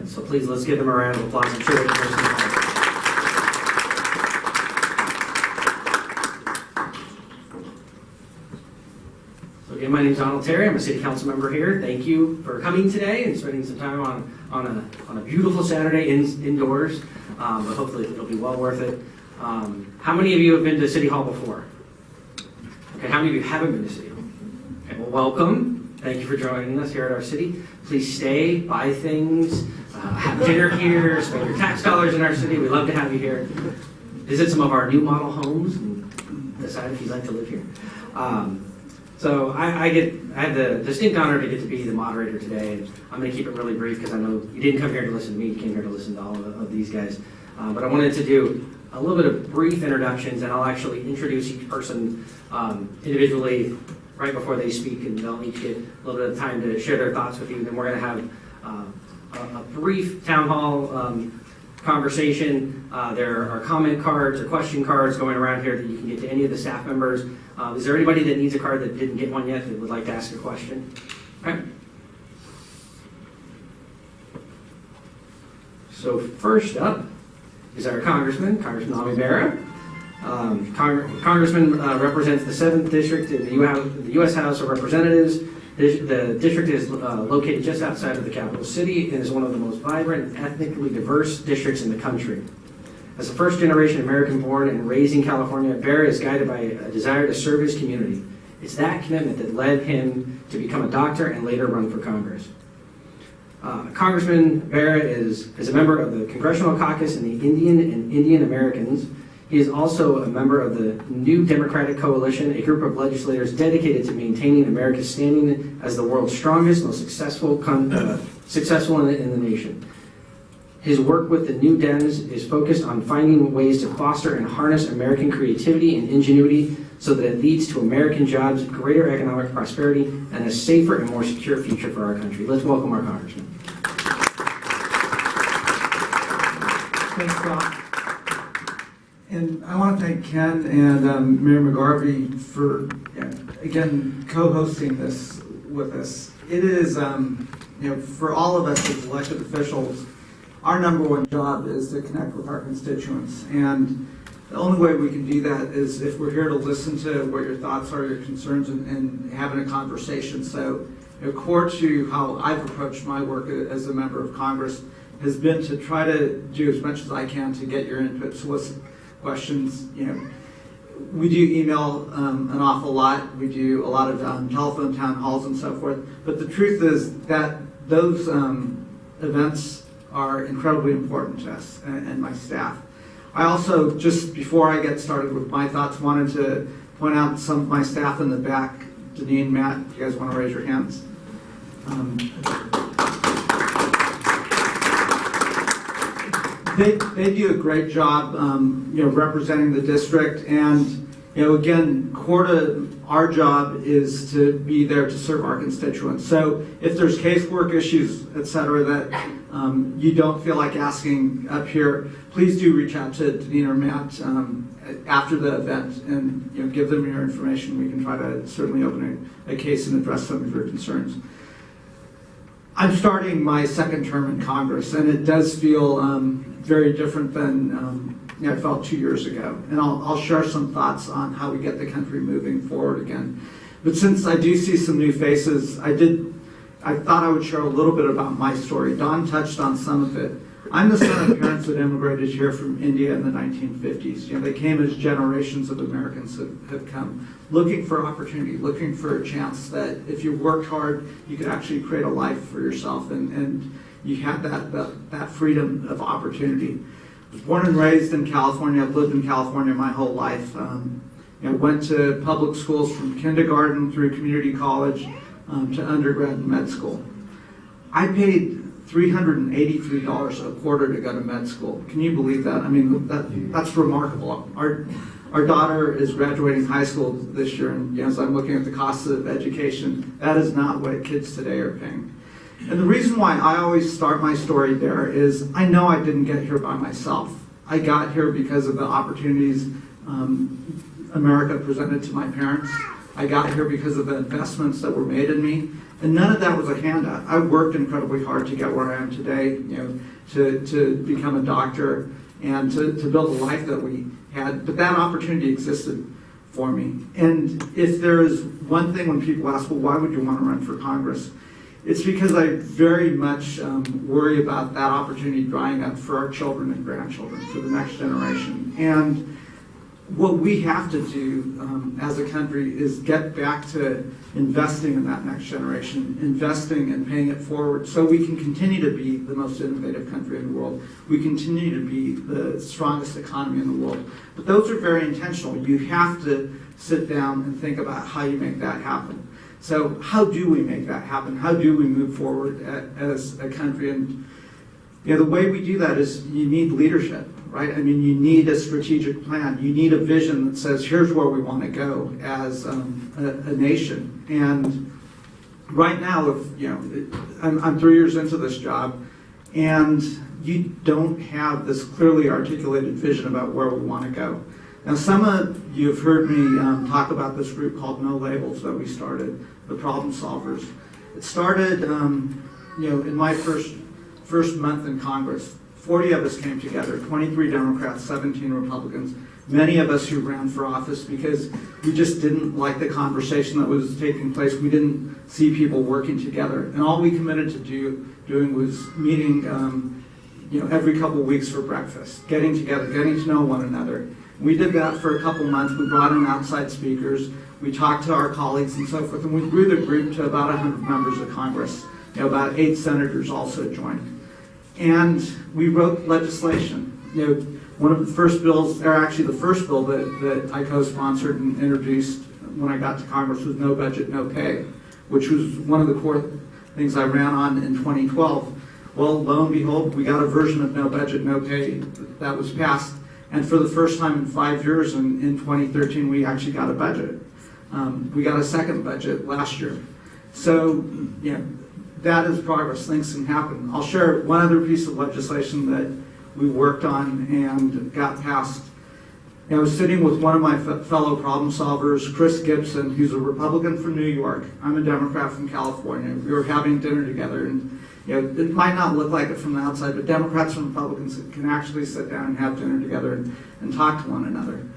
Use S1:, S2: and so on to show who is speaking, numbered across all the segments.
S1: conference. So please, let's give them a round of applause. I'm sure they can So again, my name is Donald Terry. I'm a city council member here. Thank you for coming today and spending some time on a beautiful Saturday indoors. But hopefully it'll be well worth it. How many of you have been to City Hall before? Okay, how many of you haven't been to City Hall? Okay, well, welcome. Thank you for joining us here at our city. Please stay, buy things, have dinner here, spend your tax dollars in our city. We'd love to have you here. Visit some of our new model homes and decide if you'd like to live here. So I have the distinct honor to get to be the moderator today. And I'm going to keep it really brief because I know you didn't come here to listen to me. You came here to listen to all of these guys. But I wanted to do a little bit of brief introductions, and I'll actually introduce each person individually right before they speak, and they'll each get a little bit of time to share their thoughts with you. Then we're going to have a brief town hall conversation. There are comment cards or question cards going around here that you can get to any of the staff members. Is there anybody that needs a card that didn't get one yet that would like to ask a question? Okay. So first up is our Congressman Bera. Congressman represents the 7th District in the U.S. House of Representatives. The district is located just outside of the capital city and is one of the most vibrant and ethnically diverse districts in the country. As a first-generation American-born and raised in California, Bera is guided by a desire to serve his community. It's that commitment that led him to become a doctor and later run for Congress. Congressman Bera is a member of the Congressional Caucus in the Indian and Indian Americans. He is also a member of the New Democratic Coalition, a group of legislators dedicated to maintaining America's standing as the world's strongest, most successful in the nation. His work with the New Dems is focused on finding ways to foster and harness American creativity and ingenuity so that it leads to American jobs, greater economic prosperity, and a safer and more secure future for our country. Let's welcome our Congressman.
S2: Thanks, Rob. And I want to thank Ken and Mayor McGarvey for, again, co-hosting this with us. It is, for all of us as elected officials, our number one job is to connect with our constituents. And the only way we can do that is if we're here to listen to what your thoughts are, your concerns, and having a conversation. So, core to how I've approached my work as a member of Congress has been to try to do as much as I can to get your input, solicit questions. We do email an awful lot. We do a lot of telephone town halls and so forth. But the truth is that those events are incredibly important to us and my staff. I also, just before I get started with my thoughts, wanted to point out some of my staff in the back. Deneen, Matt, if you guys want to raise your hands. They do a great job, representing the district, and again, core to our job is to be there to serve our constituents. So if there's casework issues, et cetera, that you don't feel like asking up here, please do reach out to Deneen or Matt after the event and give them your information. We can try to certainly open a case and address some of your concerns. I'm starting my second term in Congress, and it does feel very different than I felt 2 years ago. And I'll share some thoughts on how we get the country moving forward again. But since I do see some new faces, I thought I would share a little bit about my story. Don touched on some of it. I'm the son of parents that immigrated here from India in the 1950s. They came as generations of Americans have come looking for opportunity, looking for a chance that if you worked hard, you could actually create a life for yourself, and you had that freedom of opportunity. I was born and raised in California. I've lived in California my whole life. Went to public schools from kindergarten through community college to undergrad and med school. I paid $383 a quarter to go to med school. Can you believe that? I mean, that's remarkable. Our daughter is graduating high school this year, and as I'm looking at the cost of education, that is not what kids today are paying. And the reason why I always start my story there is I know I didn't get here by myself. I got here because of the opportunities America presented to my parents. I got here because of the investments that were made in me. And none of that was a handout. I worked incredibly hard to get where I am today, to become a doctor and to build a life that we had. But that opportunity existed for me. And if there is one thing when people ask, well, why would you want to run for Congress? It's because I very much worry about that opportunity drying up for our children and grandchildren, for the next generation. And what we have to do as a country is get back to investing in that next generation, investing and paying it forward so we can continue to be the most innovative country in the world. We continue to be the strongest economy in the world. But those are very intentional. You have to sit down and think about how you make that happen. So how do we make that happen? How do we move forward as a country? And the way we do that is you need leadership, right? I mean, you need a strategic plan. You need a vision that says, here's where we want to go as a nation. And right now, I'm 3 years into this job, and you don't have this clearly articulated vision about where we want to go. Now, some of you have heard me talk about this group called No Labels that we started, the Problem Solvers. It started, in my first month in Congress. 40 of us came together, 23 Democrats, 17 Republicans, many of us who ran for office because we just didn't like the conversation that was taking place. We didn't see people working together. And all we committed to doing was meeting every couple of weeks for breakfast, getting together, getting to know one another. We did that for a couple months. We brought in outside speakers. We talked to our colleagues and so forth. And we grew the group to about 100 members of Congress. About 8 senators also joined. And we wrote legislation. One of the first bills, or actually the first bill that I co-sponsored and introduced when I got to Congress was No Budget, No Pay, which was one of the core things I ran on in 2012. Well, lo and behold, we got a version of No Budget, No Pay that was passed. And for the first time in 5 years, in 2013, we actually got a budget. We got a second budget last year. So, that is progress. Things can happen. I'll share one other piece of legislation that we worked on and got passed. I was sitting with one of my fellow problem solvers, Chris Gibson, who's a Republican from New York. I'm a Democrat from California. We were having dinner together, and it might not look like it from the outside, but Democrats and Republicans can actually sit down and have dinner together and talk to one another.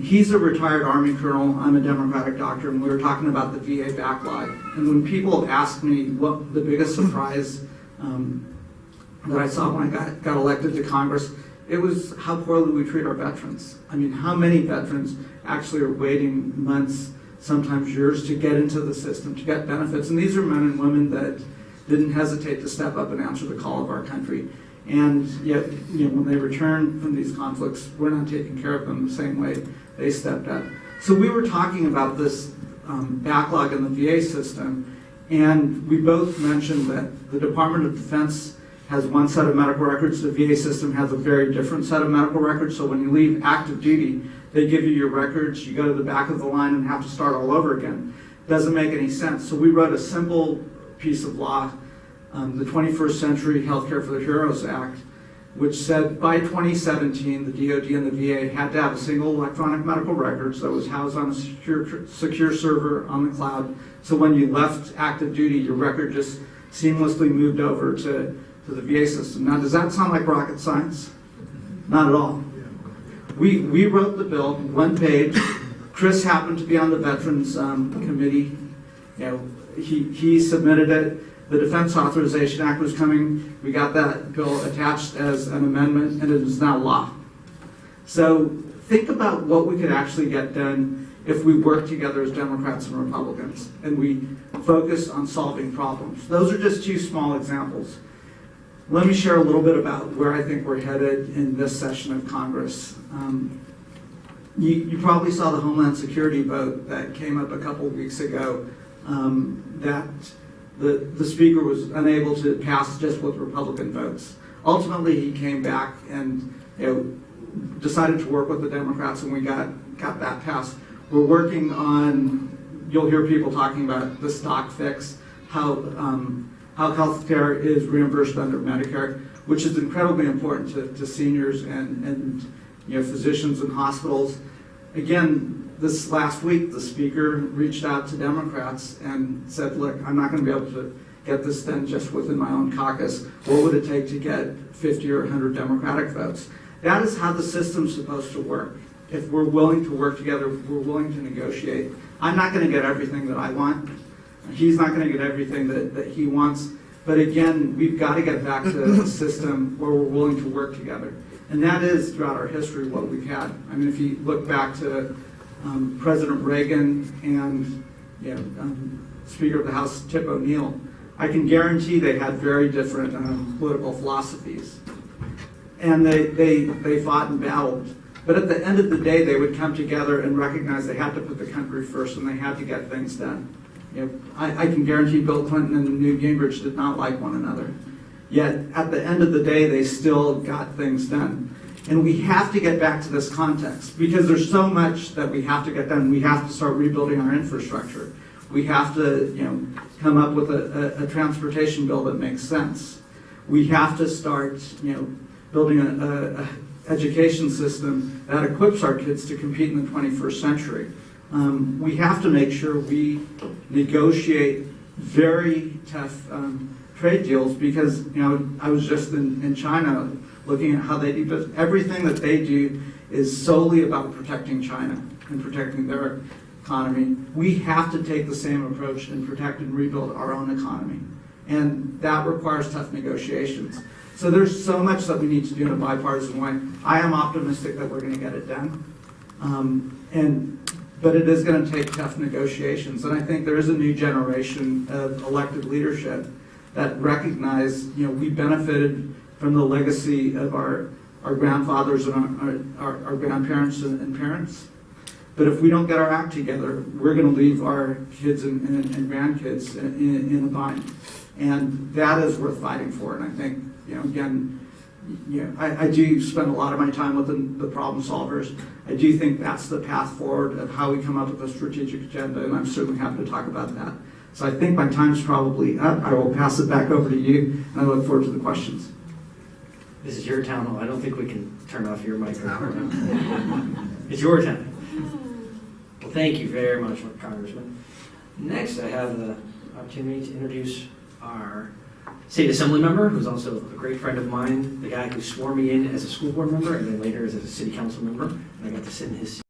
S2: He's a retired Army colonel. I'm a Democratic doctor, and we were talking about the VA backlog. And when people asked me what the biggest surprise that I saw when I got elected to Congress, it was how poorly we treat our veterans. I mean, how many veterans actually are waiting months, sometimes years, to get into the system, to get benefits. And these are men and women that didn't hesitate to step up and answer the call of our country. And yet, when they return from these conflicts, we're not taking care of them the same way they stepped up. So we were talking about this backlog in the VA system, and we both mentioned that the Department of Defense has one set of medical records. The VA system has a very different set of medical records. So when you leave active duty, they give you your records, you go to the back of the line and have to start all over again. Doesn't make any sense. So we wrote a simple piece of law, the 21st Century Healthcare for the Heroes Act, which said by 2017, the DoD and the VA had to have a single electronic medical records that was housed on a secure server on the cloud. So when you left active duty, your record just seamlessly moved over to the VA system. Now, does that sound like rocket science? Not at all. We wrote the bill, 1 page. Chris happened to be on the Veterans Committee. He submitted it. The Defense Authorization Act was coming. We got that bill attached as an amendment, and it is now law. So think about what we could actually get done if we work together as Democrats and Republicans, and we focus on solving problems. Those are just 2 small examples. Let me share a little bit about where I think we're headed in this session of Congress. You probably saw the Homeland Security vote that came up a couple weeks ago that the Speaker was unable to pass just with Republican votes. Ultimately, he came back and decided to work with the Democrats, and we got that passed. We're working on, you'll hear people talking about the stock fix, how health care is reimbursed under Medicare, which is incredibly important to seniors and physicians and hospitals. Again, this last week, the speaker reached out to Democrats and said, look, I'm not going to be able to get this done just within my own caucus. What would it take to get 50 or 100 Democratic votes? That is how the system's supposed to work. If we're willing to work together, we're willing to negotiate. I'm not going to get everything that I want. He's not going to get everything that he wants. But again, we've got to get back to a system where we're willing to work together. And that is, throughout our history, what we've had. I mean, if you look back to President Reagan and Speaker of the House Tip O'Neill, I can guarantee they had very different political philosophies. And they fought and battled. But at the end of the day, they would come together and recognize they had to put the country first and they had to get things done. I can guarantee Bill Clinton and Newt Gingrich did not like one another. Yet, at the end of the day, they still got things done. And we have to get back to this context because there's so much that we have to get done. We have to start rebuilding our infrastructure. We have to, come up with a transportation bill that makes sense. We have to start, building a education system that equips our kids to compete in the 21st century. We have to make sure we negotiate very tough trade deals because, I was just in China looking at how they do, but everything that they do is solely about protecting China and protecting their economy. We have to take the same approach and protect and rebuild our own economy. And that requires tough negotiations. So there's so much that we need to do in a bipartisan way. I am optimistic that we're going to get it done. But it is going to take tough negotiations. And I think there is a new generation of elected leadership that recognize, we benefited from the legacy of our grandfathers and our grandparents and parents. But if we don't get our act together, we're going to leave our kids and grandkids in a bind. And that is worth fighting for. And I think, I do spend a lot of my time with the problem solvers. I do think that's the path forward of how we come up with a strategic agenda, and I'm certainly happy to talk about that. So I think my time is probably up. I will pass it back over to you, and I look forward to the questions.
S1: This is your town hall. I don't think we can turn off your microphone. It's your time. Well, thank you very much, Congressman. Next, I have the opportunity to introduce our state assembly member, who's also a great friend of mine, the guy who swore me in as a school board member and then later as a city council member. And I got to sit in his seat.